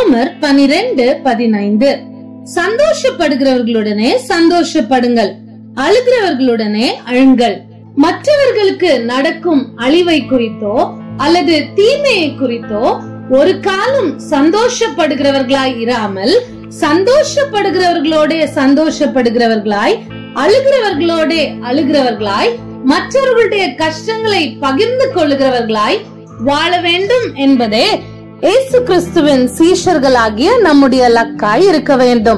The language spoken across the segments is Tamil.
ரோமர் 12:15. சந்தோஷப்படுகிறவர்களுடனே சந்தோஷப்படுங்கள், அழுகிறவர்களுடனே அழுங்கள். மற்றவர்களுக்கு நடக்கும் அழிவை குறித்தோ அல்லது தீமையை குறித்தோ ஒரு காலம் சந்தோஷப்படுகிறவர்களாய் இராமல் சந்தோஷப்படுகிறவர்களோட சந்தோஷப்படுகிறவர்களாய், அழுகிறவர்களோட அழுகிறவர்களாய், மற்றவர்களுடைய கஷ்டங்களை பகிர்ந்து கொள்ளுகிறவர்களாய் வாழ வேண்டும் என்பதே இயேசு கிறிஸ்துவின் சீஷர்களாகிய நம்முடைய லக்காய் இருக்க வேண்டும்.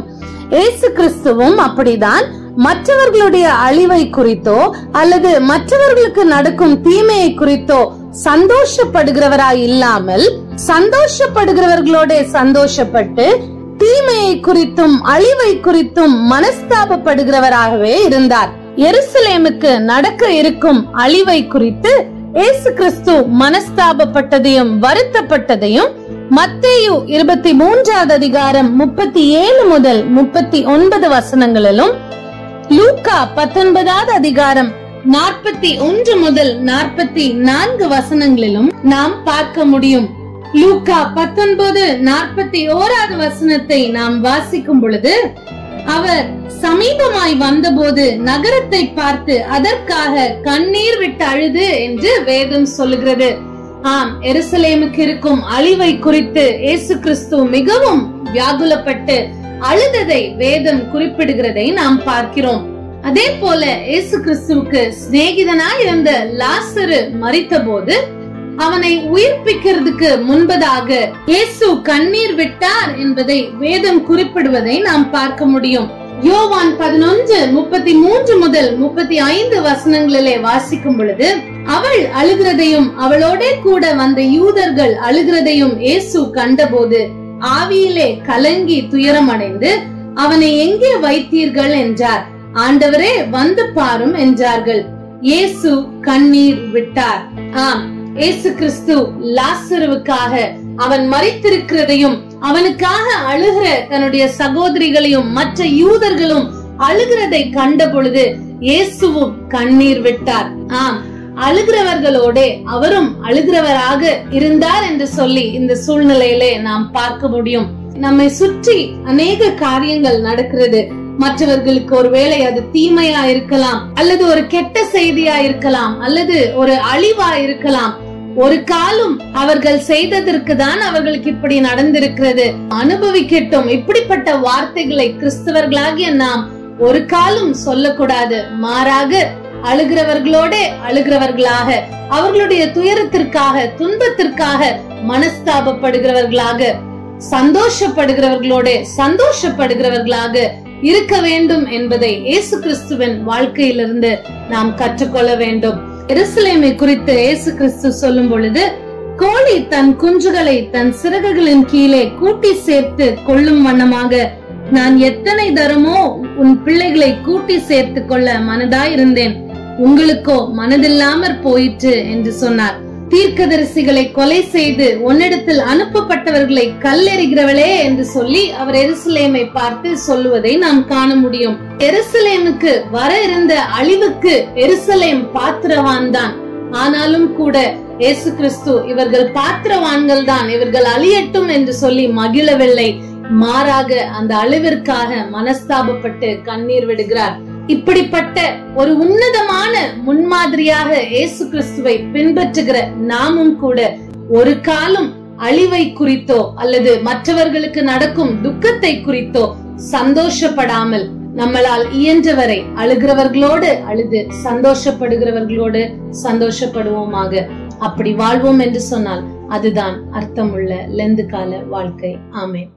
இயேசு கிறிஸ்துவும் அப்படிதான் மற்றவர்களுடைய அழிவை குறித்தோ அல்லது மற்றவர்களுக்கு நடக்கும் தீமையை குறித்தோ சந்தோஷப்படுகிறவராய் இல்லாமல் சந்தோஷப்படுகிறவர்களோட சந்தோஷப்பட்டு தீமையை குறித்தும் அழிவை குறித்தும் மனஸ்தாபப்படுகிறவராகவே இருந்தார். எருசலேமுக்கு நடக்க இருக்கும் அழிவை குறித்து இயேசு கிறிஸ்து மனஸ்தாபப்பட்டதையும் வருத்தப்பட்டதையும் மத்தேயு 23:37 முதல் 39 வசனங்களிலும், லூக்கா 19 41 முதல் 44 வசனங்களிலும் நாம் பார்க்க முடியும். லூக்கா 19:41 வசனத்தை நாம் வாசிக்கும் பொழுது, அவர் சமீபமாய் வந்தபோது நகரத்தை பார்த்து அதற்காக கண்ணீர் விட்டு அழுது என்று வேதம் சொல்லுகிறது. ஆம், எருசலேமுக்கு இருக்கும் அழிவை குறித்து இயேசு கிறிஸ்து மிகவும் வியாகுலப்பட்டு அழுததை வேதம் குறிப்பிடுகிறதை நாம் பார்க்கிறோம். அதே போல இயேசு கிறிஸ்துவுக்கு சிநேகிதனாய் இருந்த லாசரு மரித்த போது அவனை உயிர்ப்பிக்கிறதுக்கு முன்பதாக இயேசு கண்ணீர் விட்டார் என்பதை வேதம் குறிப்பிடுவதை நாம் பார்க்க முடியும். யோவான் 11:33 முதல் 35 வசனங்களிலே வாசிக்கும் பொழுது, அவள் அழுகிறதையும் அவளோட கூட வந்த யூதர்கள் அழுகிறதையும் இயேசு கண்டபோது ஆவியிலே கலங்கி துயரமடைந்து, அவனை எங்கே வைத்தீர்கள் என்றார். ஆண்டவரே, வந்து பாரும் என்றார்கள். இயேசு கண்ணீர் விட்டார். ஆம், இயேசு கிறிஸ்து லாசருவுக்காக, அவன் மரித்திருக்கிறதையும் அவனுக்காக அழுகிற தன்னுடைய சகோதரிகளையும் மற்ற யூதர்களும் அழுகிறதை கண்ட பொழுது இயேசுவும் கண்ணீர் விட்டார். ஆம், அழுகிறவர்களோட அவரும் அழுகிறவராக இருந்தார் என்று சொல்லி இந்த சூழ்நிலையிலே நாம் பார்க்க முடியும். நம்மை சுற்றி அநேக காரியங்கள் நடக்கிறது. மற்றவர்களுக்கு ஒருவேளை அது தீமையா இருக்கலாம், அல்லது ஒரு கெட்ட செய்தியா இருக்கலாம், அல்லது ஒரு அழிவா இருக்கலாம். ஒரு காலம் அவர்கள் செய்ததற்கு தான் அவர்களுக்கு இப்படி நடந்திருக்கிறது, அனுபவிக்கட்டும். இப்படிப்பட்ட வார்த்தைகளை கிறிஸ்தவர்களாகிய நாம் ஒரு காலம் சொல்லக்கூடாது. மாறாக அழுகிறவர்களோட அழுகிறவர்களாக, அவர்களுடைய துயரத்திற்காக துன்பத்திற்காக மனஸ்தாபப்படுகிறவர்களாக, சந்தோஷப்படுகிறவர்களோட சந்தோஷப்படுகிறவர்களாக இருக்க வேண்டும் என்பதை இயேசு கிறிஸ்துவின் வாழ்க்கையிலிருந்து நாம் கற்றுக்கொள்ள வேண்டும். எருசலேமை குறித்து இயேசு கிறிஸ்து சொல்லும் பொழுது, கோழி தன் குஞ்சுகளை தன் சிறகுகளின் கீழே கூட்டி சேர்த்து கொள்ளும் வண்ணமாக நான் எத்தனை தரமோ உன் பிள்ளைகளை கூட்டி சேர்த்து கொள்ள மனதாயிருந்தேன், உங்களுக்கோ மனதில்லாமற் போயிற்று என்று சொன்னார். தீர்க்கதரிசிகளை கொலை செய்து உன்னிடத்தில் அனுப்பப்பட்டவர்களை கல்லெறிகிறவளே என்று சொல்லி அவர் எருசலேமை பார்த்து சொல்லுவதை நாம் காண முடியும். எருசலேமுக்கு வர இருந்த அழிவுக்கு எருசலேம் பாத்திரவான் தான். ஆனாலும் கூட இயேசு கிறிஸ்து இவர்கள் பாத்திரவான்கள் தான், இவர்கள் அழியட்டும் என்று சொல்லி மகிழவில்லை. மாறாக அந்த அழிவிற்காக மனஸ்தாபப்பட்டு கண்ணீர் விடுகிறார். இப்படிப்பட்ட ஒரு உன்னதமான முன்மாதிரியாக இயேசு கிறிஸ்துவை பின்பற்றுகிற நாமும் கூட ஒரு காலம் அழிவை குறித்தோ அல்லது மற்றவர்களுக்கு நடக்கும் துக்கத்தை குறித்தோ சந்தோஷப்படாமல், நம்மளால் இயன்றவரை அழுகிறவர்களோடு அழுது சந்தோஷப்படுகிறவர்களோடு சந்தோஷப்படுவோமாக. அப்படி வாழ்வோம் என்று சொன்னால் அதுதான் அர்த்தமுள்ள லெந்து கால வாழ்க்கை. ஆமென்.